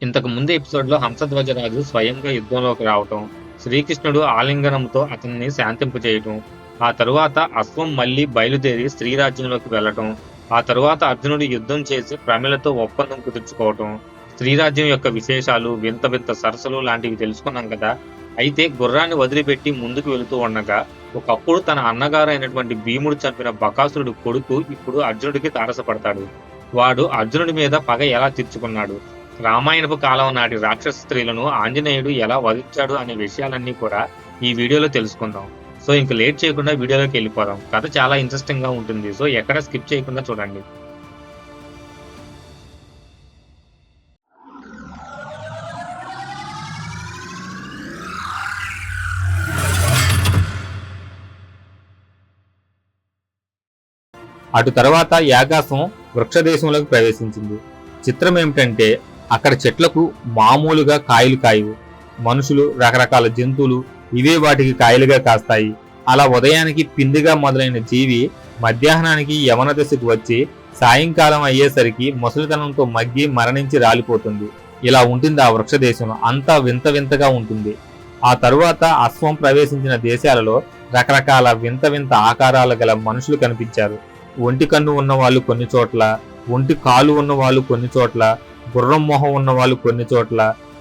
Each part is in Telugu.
ఇంతకు ముందు ఎపిసోడ్‌లో హంసధ్వజరాజు స్వయంగా యుద్ధంలోకి రావటం, శ్రీకృష్ణుడు ఆలింగనంతో అతన్ని శాంతింపజేయటం, ఆ తరువాత అశ్వం మళ్లీ బయలుదేరి శ్రీరాజ్యంలోకి వెళ్లటం, ఆ తరువాత అర్జునుడు యుద్ధం చేసి ప్రమిళతో ఒప్పందం కుదుర్చుకోవటం, శ్రీరాజ్యం యొక్క విశేషాలు, వింత వింత సరస్సులు లాంటివి తెలుసుకున్నాం కదా. అయితే గుర్రాన్ని వదిలిపెట్టి ముందుకు వెళుతూ ఉండగా ఒకప్పుడు తన అన్నగారైనటువంటి భీముడు చంపిన బకాసురుడు కొడుకు ఇప్పుడు అర్జునుడికి తారసపడతాడు. వాడు అర్జునుడి మీద పగ ఎలా తీర్చుకున్నాడు, రామాయణపు కాలం నాటి రాక్షస స్త్రీలను ఆంజనేయుడు ఎలా వధించాడు అనే విషయాలన్నీ కూడా ఈ వీడియోలో తెలుసుకుందాం. సో ఇంక లేట్ చేయకుండా వీడియోలోకి వెళ్ళిపోదాం. కథ చాలా ఇంట్రెస్టింగ్ గా ఉంటుంది. సో ఎక్కడ స్కిప్ చేయకుండా చూడండి. అటు తర్వాత యాగాసం వృక్షదేశంలోకి ప్రవేశించింది. చిత్రం ఏమిటంటే అక్కడ చెట్లకు మామూలుగా కాయలు కాయవు. మనుషులు, రకరకాల జంతువులు ఇవే వాటికి కాయలుగా కాస్తాయి. అలా ఉదయానికి పిందిగా మొదలైన జీవి మధ్యాహ్నానికి యవన దశకు వచ్చి సాయంకాలం అయ్యేసరికి ముసలితనంతో మగ్గి మరణించి రాలిపోతుంది. ఇలా ఉంటుంది ఆ వృక్షదేశంలో. అంతా వింత వింతగా ఉంటుంది. ఆ తరువాత అశ్వం ప్రవేశించిన దేశాలలో రకరకాల వింత వింత ఆకారాలు గల మనుషులు కనిపించారు. ఒంటి కన్ను ఉన్న వాళ్ళు కొన్ని చోట్ల, ఒంటి కాలు ఉన్న వాళ్ళు కొన్ని చోట్ల, గుర్రం మొహం ఉన్న వాళ్ళు కొన్ని చోట్ల,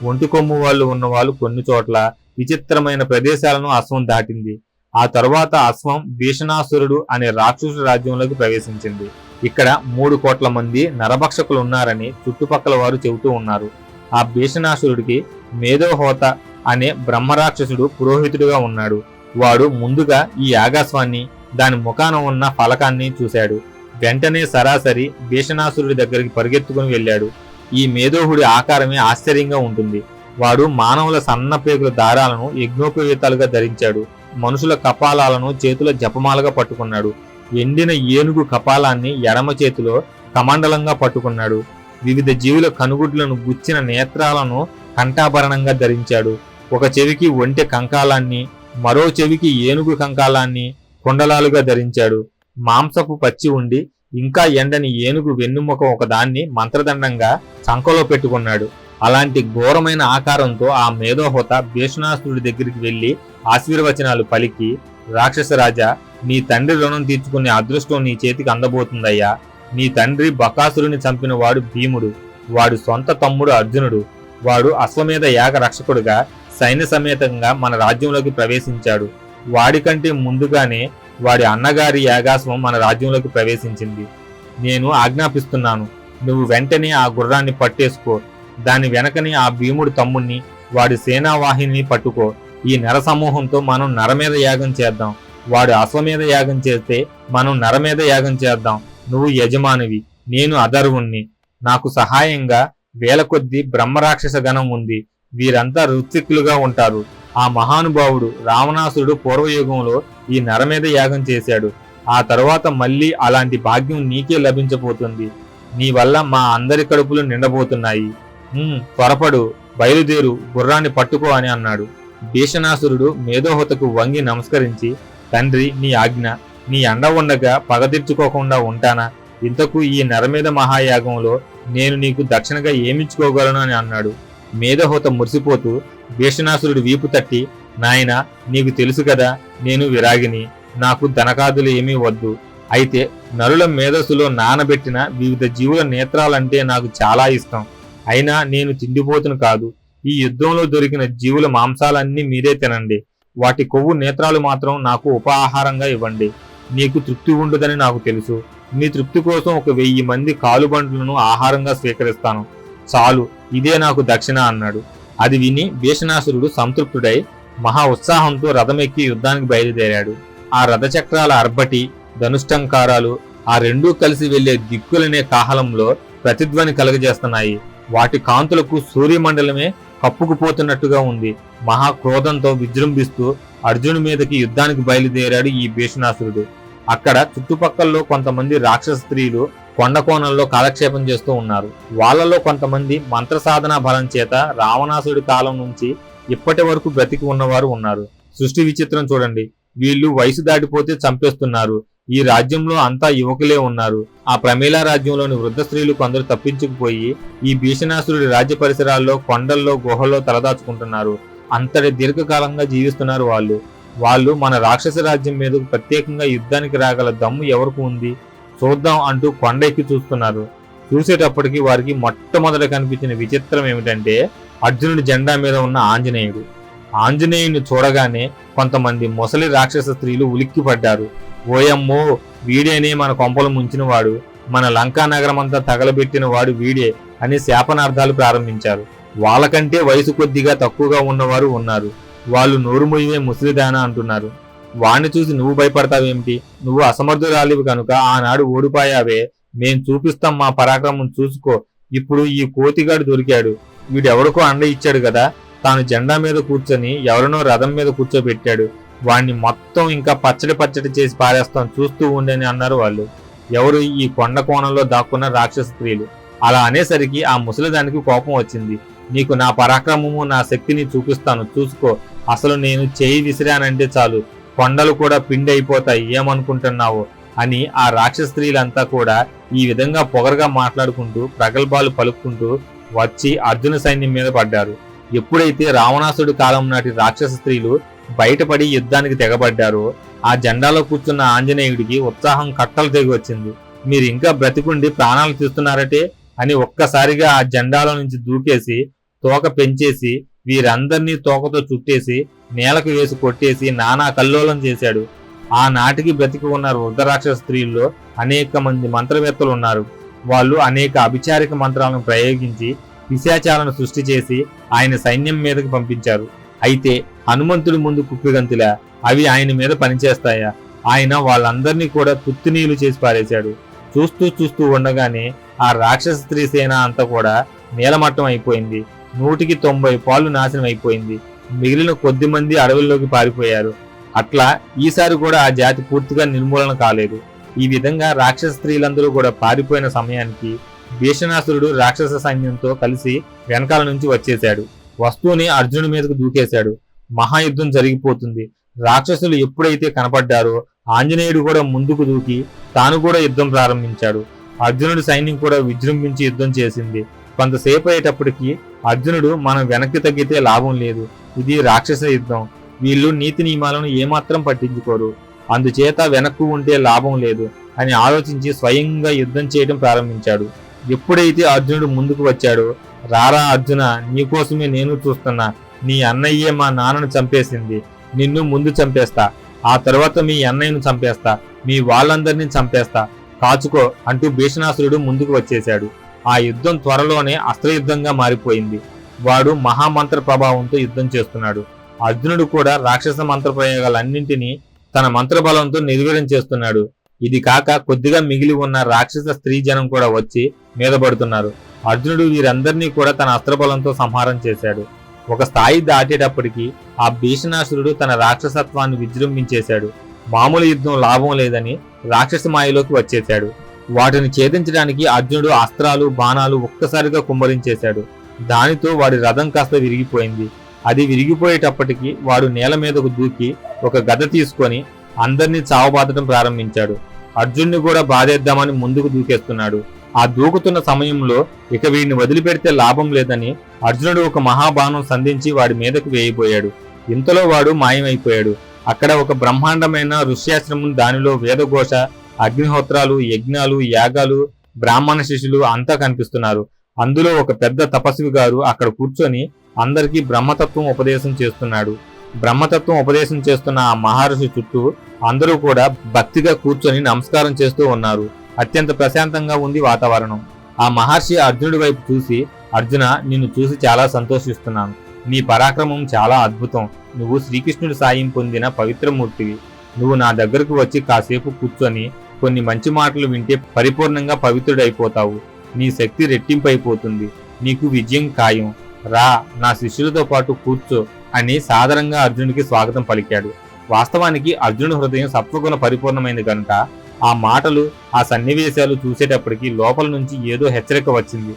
ఒంటి కొమ్ము వాళ్ళు ఉన్న వాళ్ళు కొన్ని చోట్ల విచిత్రమైన ప్రదేశాలను అశ్వం దాటింది. ఆ తరువాత అశ్వం భీషణాసురుడు అనే రాక్షసు రాజ్యంలోకి ప్రవేశించింది. ఇక్కడ 3 కోట్ల మంది నరభక్షకులు ఉన్నారని చుట్టుపక్కల వారు చెబుతూ ఉన్నారు. ఆ భీషణాసురుడికి మేధోహోత అనే బ్రహ్మరాక్షసుడు పురోహితుడిగా ఉన్నాడు. వాడు ముందుగా ఈ యాగాస్వాన్ని, దాని ముఖాన ఉన్న ఫలకాన్ని చూశాడు. వెంటనే సరాసరి భీషణాసురుడి దగ్గరికి పరిగెత్తుకుని వెళ్ళాడు. ఈ మేధోహుడి ఆకారమే ఆశ్చర్యంగా ఉంటుంది. వాడు మానవుల సన్నపేగుల దారాలను యజ్ఞోపవీతాలుగా ధరించాడు. మనుషుల కపాలాలను చేతుల జపమాలగా పట్టుకున్నాడు. ఎండిన ఏనుగు కపాలాన్ని ఎడమ చేతిలో కమండలంగా పట్టుకున్నాడు. వివిధ జీవుల కనుగుడ్లను గుచ్చిన నేత్రాలను కంఠాభరణంగా ధరించాడు. ఒక చెవికి ఒంటె కంకాలాన్ని, మరో చెవికి ఏనుగు కంకాలాన్ని కుండలాలుగా ధరించాడు. మాంసపు పచ్చి ఉండి ఇంకా ఎండని ఏనుగు వెన్నుముక ఒకదాన్ని మంత్రదండంగా సంకలో పెట్టుకున్నాడు. అలాంటి ఘోరమైన ఆకారంతో ఆ మేధోహోత భీషణాసురుడి దగ్గరికి వెళ్లి ఆశీర్వచనాలు పలికి, రాక్షసరాజా, నీ తండ్రి రుణం తీర్చుకునే అదృష్టం నీ చేతికి అందబోతుందయ్యా. నీ తండ్రి బకాసురుని చంపిన వాడు భీముడు. వాడు సొంత తమ్ముడు అర్జునుడు. వాడు అశ్వమేధ యాగ రక్షకుడుగా సైన్య సమేతంగా మన రాజ్యంలోకి ప్రవేశించాడు. వాడికంటే ముందుగానే వాడి అన్నగారి యాగాశ్వం మన రాజ్యంలోకి ప్రవేశించింది. నేను ఆజ్ఞాపిస్తున్నాను, నువ్వు వెంటనే ఆ గుర్రాన్ని పట్టేసుకో. దాని వెనకని ఆ భీముడి తమ్ముణ్ణి, వాడి సేనావాహిని పట్టుకో. ఈ నర సమూహంతో మనం నరమేధ యాగం చేద్దాం. వాడు అశ్వమేధ యాగం చేస్తే మనం నరమేధ యాగం చేద్దాం. నువ్వు యజమానివి, నేను అధర్వుణ్ణి. నాకు సహాయంగా వేల కొద్దీ బ్రహ్మరాక్షస గణం ఉంది. వీరంతా ఋత్విక్కులుగా ఉంటారు. ఆ మహానుభావుడు రావణాసురుడు పూర్వయుగంలో ఈ నరమేధ యాగం చేశాడు. ఆ తరువాత మళ్ళీ అలాంటి భాగ్యం నీకే లభించబోతుంది. నీ వల్ల మా అందరి కడుపులు నిండబోతున్నాయి. త్వరపడు, బయలుదేరు, గుర్రాన్ని పట్టుకో అని అన్నాడు. భీషణాసురుడు మేధోహతకు వంగి నమస్కరించి, తండ్రి, నీ ఆజ్ఞ. నీ అండ ఉండగా పగ తీర్చుకోకుండా ఉంటానా? ఇంతకు ఈ నరమేధ మహాయాగంలో నేను నీకు దక్షిణగా ఏమిచ్చుకోగలను అని అన్నాడు. మేధోహత మురిసిపోతూ భీషణాసురుడి వీపు తట్టి, నాయనా, నీకు తెలుసు కదా, నేను విరాగిని. నాకు ధనకాదులు ఏమీ వద్దు. అయితే నరుల మేధస్సులో నానబెట్టిన వివిధ జీవుల నేత్రాలంటే నాకు చాలా ఇష్టం. అయినా నేను తిండిపోతును కాదు. ఈ యుద్ధంలో దొరికిన జీవుల మాంసాలన్నీ మీరే తినండి. వాటి కొవ్వు నేత్రాలు మాత్రం నాకు ఉపాహారంగా ఇవ్వండి. నీకు తృప్తి ఉండదని నాకు తెలుసు. నీ తృప్తి కోసం 1000 మంది కాలుబంట్లను ఆహారంగా స్వీకరిస్తాను. చాలు, ఇదే నాకు దక్షిణ అన్నాడు. అది విని భీషణాసురుడు సంతృప్తుడై మహా ఉత్సాహంతో రథమెక్కి యుద్ధానికి బయలుదేరాడు. ఆ రథచక్రాల అర్భటి, ధనుష్టంకారాలు ఆ రెండూ కలిసి వెళ్లే దిక్కులనే కాహలంలో ప్రతిధ్వని కలుగజేస్తున్నాయి. వాటి కాంతులకు సూర్యమండలమే కప్పుకుపోతున్నట్టుగా ఉంది. మహాక్రోధంతో విజృంభిస్తూ అర్జునుడి మీదకి యుద్ధానికి బయలుదేరాడు ఈ భీషణాసురుడు. అక్కడ చుట్టుపక్కల్లో కొంతమంది రాక్షస స్త్రీలు కొండ కోణంలో కాలక్షేపం చేస్తూ ఉన్నారు. వాళ్ళలో కొంతమంది మంత్ర సాధనా బలం చేత రావణాసుడి కాలం నుంచి ఇప్పటి వరకు బ్రతికి ఉన్నవారు ఉన్నారు. సృష్టి విచిత్రం చూడండి. వీళ్ళు వయసు దాటిపోతే చంపేస్తున్నారు. ఈ రాజ్యంలో అంతా యువకులే ఉన్నారు. ఆ ప్రమీల రాజ్యంలోని వృద్ధ స్త్రీలు కొందరు తప్పించుకుపోయి ఈ భీషణాసురుడి రాజ్య పరిసరాల్లో కొండల్లో గుహల్లో తలదాచుకుంటున్నారు. అంతటి దీర్ఘకాలంగా జీవిస్తున్నారు వాళ్ళు మన రాక్షస రాజ్యం మీదకు ప్రత్యేకంగా యుద్ధానికి రాగల దమ్ము ఎవరికి ఉంది, చూద్దాం అంటూ కొండ ఎక్కి చూస్తున్నారు. చూసేటప్పటికి వారికి మొట్టమొదట కనిపించిన విచిత్రం ఏమిటంటే అర్జునుడి జెండా మీద ఉన్న ఆంజనేయుడు. ఆంజనేయుడిని చూడగానే కొంతమంది ముసలి రాక్షస స్త్రీలు ఉలిక్కిపడ్డారు. ఓయమ్మో, వీడేనే మన కొంపలు ముంచినవాడు, మన లంకా నగరమంతా తగలబెట్టిన వాడు వీడే అని శాపనార్థాలు ప్రారంభించారు. వాళ్ళకంటే వయసు కొద్దిగా తక్కువగా ఉన్నవారు ఉన్నారు. వాళ్ళు నోరు మొయ్యే ముసలిదానా అంటున్నారు. వాణ్ణి చూసి నువ్వు భయపడతావేమిటి? నువ్వు అసమర్థురాలివి కనుక ఆనాడు ఓడిపోయావే. మేం చూపిస్తాం మా పరాక్రమం, చూసుకో. ఇప్పుడు ఈ కోతిగాడు దొరికాడు. వీడెవడికో అండ ఇచ్చాడు కదా, తాను జెండా మీద కూర్చొని ఎవరినో రథం మీద కూర్చోబెట్టాడు. వాణ్ణి మొత్తం ఇంకా పచ్చడి చేసి పారేస్తాం, చూస్తూ ఉండని అన్నారు వాళ్ళు. ఎవరు? ఈ కొండ కోణంలో దాక్కున్న రాక్షస స్త్రీలు. అలా అనేసరికి ఆ ముసలిదానికి కోపం వచ్చింది. నీకు నా పరాక్రమము, నా శక్తిని చూపిస్తాను, చూసుకో. అసలు నేను చేయి విసిరానంటే చాలు, కొండలు కూడా పిండి అయిపోతాయి, ఏమనుకుంటున్నావు అని ఆ రాక్షస స్త్రీలంతా కూడా ఈ విధంగా పొగరగా మాట్లాడుకుంటూ ప్రగల్భాలు పలుకుంటూ వచ్చి అర్జున సైన్యం మీద పడ్డారు. ఎప్పుడైతే రావణాసుడి కాలం నాటి రాక్షస స్త్రీలు బయటపడి యుద్ధానికి తెగబడ్డారో ఆ జెండాలో కూర్చున్న ఆంజనేయుడికి ఉత్సాహం కట్టలు తెగి వచ్చింది. మీరు ఇంకా బ్రతికుండి ప్రాణాలు తీస్తున్నారటే అని ఒక్కసారిగా ఆ జెండాలో నుంచి దూకేసి తోక పెంచేసి వీరందరినీ తోకతో చుట్టేసి నేలకు వేసి కొట్టేసి నానా కల్లోలం చేశాడు. ఆనాటికి బ్రతికి ఉన్న వృద్ధరాక్షస స్త్రీల్లో అనేక మంది మంత్రవేత్తలు ఉన్నారు. వాళ్ళు అనేక అభిచారిక మంత్రాలను ప్రయోగించి పిశాచాలను సృష్టి చేసి ఆయన సైన్యం మీదకి పంపించారు. అయితే హనుమంతుడి ముందు కుప్పిగంతులా అవి ఆయన మీద పనిచేస్తాయా? ఆయన వాళ్ళందరినీ కూడా తుత్తునీలు చేసి పారేశాడు. చూస్తూ ఉండగానే ఆ రాక్షస స్త్రీ సేన అంతా కూడా నేలమట్టం అయిపోయింది. 190 పాలు నాశనం అయిపోయింది. మిగిలిన కొద్ది మంది అడవుల్లోకి పారిపోయారు. అట్లా ఈసారి కూడా ఆ జాతి పూర్తిగా నిర్మూలన కాలేదు. ఈ విధంగా రాక్షస స్త్రీలందరూ కూడా పారిపోయిన సమయానికి భీషణాసురుడు రాక్షస సైన్యంతో కలిసి వెనకాల నుంచి వచ్చేశాడు. వస్తూనే అర్జునుడి మీదకు దూకేశాడు. మహాయుద్ధం జరిగిపోతుంది. రాక్షసులు ఎప్పుడైతే కనపడ్డారో ఆంజనేయుడు కూడా ముందుకు దూకి తాను కూడా యుద్ధం ప్రారంభించాడు. అర్జునుడి సైన్యం కూడా విజృంభించి యుద్ధం చేసింది. కొంతసేపు అయ్యేటప్పటికి అర్జునుడు మనం వెనక్కి తగ్గితే లాభం లేదు, ఇది రాక్షస యుద్ధం, వీళ్ళు నీతి నియమాలను ఏమాత్రం పట్టించుకోరు, అందుచేత వెనక్కు ఉంటే లాభం లేదు అని ఆలోచించి స్వయంగా యుద్ధం చేయడం ప్రారంభించాడు. ఎప్పుడైతే అర్జునుడు ముందుకు వచ్చాడో, రారా అర్జున, నీకోసమే నేను చూస్తున్నా, నీ అన్నయ్యే మా నాన్నను చంపేసింది, నిన్ను ముందు చంపేస్తా, ఆ తర్వాత మీ అన్నయ్యను చంపేస్తా, మీ వాళ్ళందరినీ చంపేస్తా, కాచుకో అంటూ భీషణాసురుడు ముందుకు వచ్చేశాడు. ఆ యుద్ధం త్వరలోనే అస్త్రయుద్ధంగా మారిపోయింది. వాడు మహామంత్ర ప్రభావంతో యుద్ధం చేస్తున్నాడు. అర్జునుడు కూడా రాక్షస మంత్ర ప్రయోగాలన్నింటినీ తన మంత్రబలంతో నిర్వీర్యం చేస్తున్నాడు. ఇది కాక కొద్దిగా మిగిలి ఉన్న రాక్షస స్త్రీ జనం కూడా వచ్చి మీద పడుతున్నారు. అర్జునుడు వీరందరినీ కూడా తన అస్త్రబలంతో సంహారం చేశాడు. ఒక స్థాయి దాటేటప్పటికి ఆ భీషణాసురుడు తన రాక్షసత్వాన్ని విజృంభించేశాడు. మామూలు యుద్ధం లాభం లేదని రాక్షస మాయలోకి వచ్చేశాడు. వాటిని ఛేదించడానికి అర్జునుడు అస్త్రాలు బాణాలు ఒక్కసారిగా కుమ్మరించేశాడు. దానితో వాడి రథం కాస్త విరిగిపోయింది. అది విరిగిపోయేటప్పటికి వాడు నేల మీదకు దూకి ఒక గద తీసుకొని అందరినీ చావబాదటం ప్రారంభించాడు. అర్జునుడిని కూడా బాధేద్దామని ముందుకు దూకేస్తున్నాడు. ఆ దూకుతున్న సమయంలో ఇక వీడిని వదిలిపెడితే లాభం లేదని అర్జునుడు ఒక మహాబాణం సంధించి వాడి మీదకు వేయబోయాడు. ఇంతలో వాడు మాయమైపోయాడు. అక్కడ ఒక బ్రహ్మాండమైన ఋష్యాశ్రమం, దానిలో వేదఘోష, అగ్నిహోత్రాలు, యజ్ఞాలు, యాగాలు, బ్రాహ్మణ శిష్యులు అంతా కనిపిస్తున్నారు. అందులో ఒక పెద్ద తపస్వి గారు అక్కడ కూర్చొని అందరికీ బ్రహ్మతత్వం ఉపదేశం చేస్తున్నాడు. బ్రహ్మతత్వం ఉపదేశం చేస్తున్న ఆ మహర్షి చుట్టూ అందరూ కూడా భక్తిగా కూర్చొని నమస్కారం చేస్తూ ఉన్నారు. అత్యంత ప్రశాంతంగా ఉంది వాతావరణం. ఆ మహర్షి అర్జునుడి వైపు చూసి, అర్జున, నిన్ను చూసి చాలా సంతోషిస్తున్నాను. నీ పరాక్రమం చాలా అద్భుతం. నువ్వు శ్రీకృష్ణుడి సాయం పొందిన పవిత్రమూర్తివి. నువ్వు నా దగ్గరకు వచ్చి కాసేపు కూర్చొని కొన్ని మంచి మాటలు వింటే పరిపూర్ణంగా పవిత్రుడైపోతావు. నీ శక్తి రెట్టింపైపోతుంది. నీకు విజయం ఖాయం. రా, నా శిష్యులతో పాటు కూర్చో అని సాదరంగా అర్జునుడికి స్వాగతం పలికాడు. వాస్తవానికి అర్జునుడి హృదయం సత్వగుణ పరిపూర్ణమైంది కనుక ఆ మాటలు, ఆ సన్నివేశాలు చూసేటప్పటికి లోపల నుంచి ఏదో హెచ్చరిక వచ్చింది.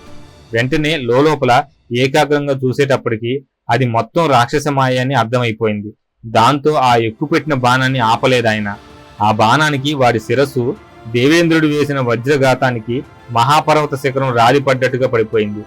వెంటనే లోపల ఏకాగ్రంగా చూసేటప్పటికి అది మొత్తం రాక్షసమాయ అని అర్థమైపోయింది. దాంతో ఆ ఎక్కుపెట్టిన బాణాన్ని ఆపలేదాయన. ఆ బాణానికి వాడి శిరస్సు దేవేంద్రుడు వేసిన వజ్రఘాతానికి మహాపర్వత శిఖరం రాలిపడ్డట్టుగా పడిపోయింది.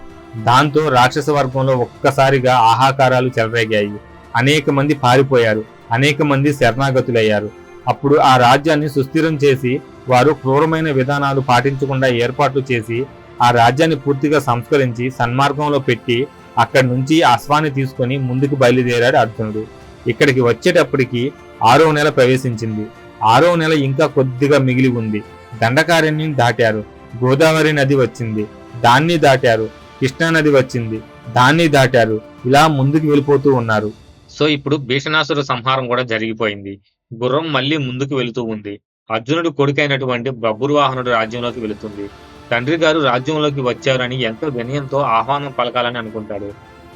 దాంతో రాక్షస వర్గంలో ఒక్కసారిగా ఆహాకారాలు చెలరేగాయి. అనేక మంది పారిపోయారు, అనేక మంది శరణాగతులయ్యారు. అప్పుడు ఆ రాజ్యాన్ని సుస్థిరం చేసి వారు క్రూరమైన విధానాలు పాటించకుండా ఏర్పాట్లు చేసి ఆ రాజ్యాన్ని పూర్తిగా సంస్కరించి సన్మార్గంలో పెట్టి అక్కడి నుంచి అశ్వాన్ని తీసుకొని ముందుకు బయలుదేరాడు అర్జునుడు. ఇక్కడికి వచ్చేటప్పటికి 6వ నెల ప్రవేశించింది. 6వ నెల ఇంకా కొద్దిగా మిగిలి ఉంది. దండకారణ్యం దాటారు. గోదావరి నది వచ్చింది, దాన్ని దాటారు. కృష్ణా నది వచ్చింది, దాన్ని దాటారు. ఇలా ముందుకు వెళ్ళిపోతూ ఉన్నారు. సో ఇప్పుడు భీషణాసుర సంహారం కూడా జరిగిపోయింది. గుర్రం మళ్ళీ ముందుకు వెళుతూ ఉంది. అర్జునుడు కొడుకైనటువంటి బభ్రువాహనుడు రాజ్యంలోకి వెళుతుంది. తండ్రి గారు రాజ్యంలోకి వచ్చారని ఎంతో వినయంతో ఆహ్వానం పలకాలని అనుకుంటాడు.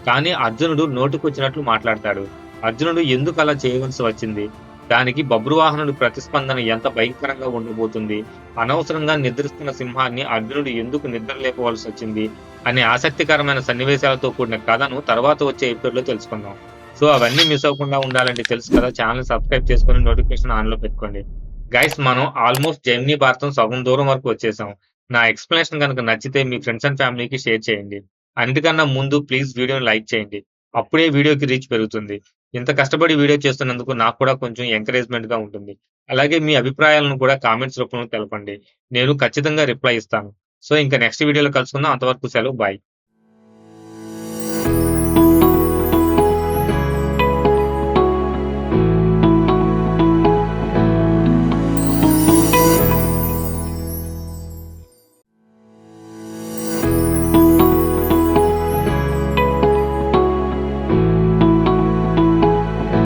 కానీ అర్జునుడు నోటికొచ్చినట్లు మాట్లాడతాడు. అర్జునుడు ఎందుకు అలా చేయవలసి వచ్చింది, దానికి బభ్రువాహనుడి ప్రతిస్పందన ఎంత భయంకరంగా ఉండబోతుంది, అనవసరంగా నిద్రిస్తున్న సింహాన్ని అర్జునుడు ఎందుకు నిద్ర లేపవలసి వచ్చింది అనే ఆసక్తికరమైన సన్నివేశాలతో కూడిన కథను తర్వాత వచ్చే ఎపిసోడ్లో తెలుసుకుందాం. సో అవన్నీ మిస్ అవ్వకుండా ఉండాలంటే తెలుసు కదా, ఛానల్ సబ్స్క్రైబ్ చేసుకుని నోటిఫికేషన్ ఆన్ లో పెట్టుకోండి. గైస్, మనం ఆల్మోస్ట్ జర్నీ భారతం సగం దూరం వరకు వచ్చేసాం. నా ఎక్స్ప్లెనేషన్ కనుక నచ్చితే మీ ఫ్రెండ్స్ అండ్ ఫ్యామిలీకి షేర్ చేయండి. అన్నిటికన్నా ముందు ప్లీజ్ వీడియోని లైక్ చేయండి. అప్పుడే వీడియోకి రీచ్ పెరుగుతుంది. ఇంత కష్టపడి వీడియో చేస్తున్నందుకు నాకు కూడా కొంచెం ఎంకరేజ్మెంట్ గా ఉంటుంది. అలాగే మీ అభిప్రాయాలను కూడా కామెంట్స్ రూపంలో తెలపండి. నేను ఖచ్చితంగా రిప్లై ఇస్తాను. సో ఇంకా నెక్స్ట్ వీడియోలో కలుసుకుందాం. అంతవరకు సెలవు, బాయ్.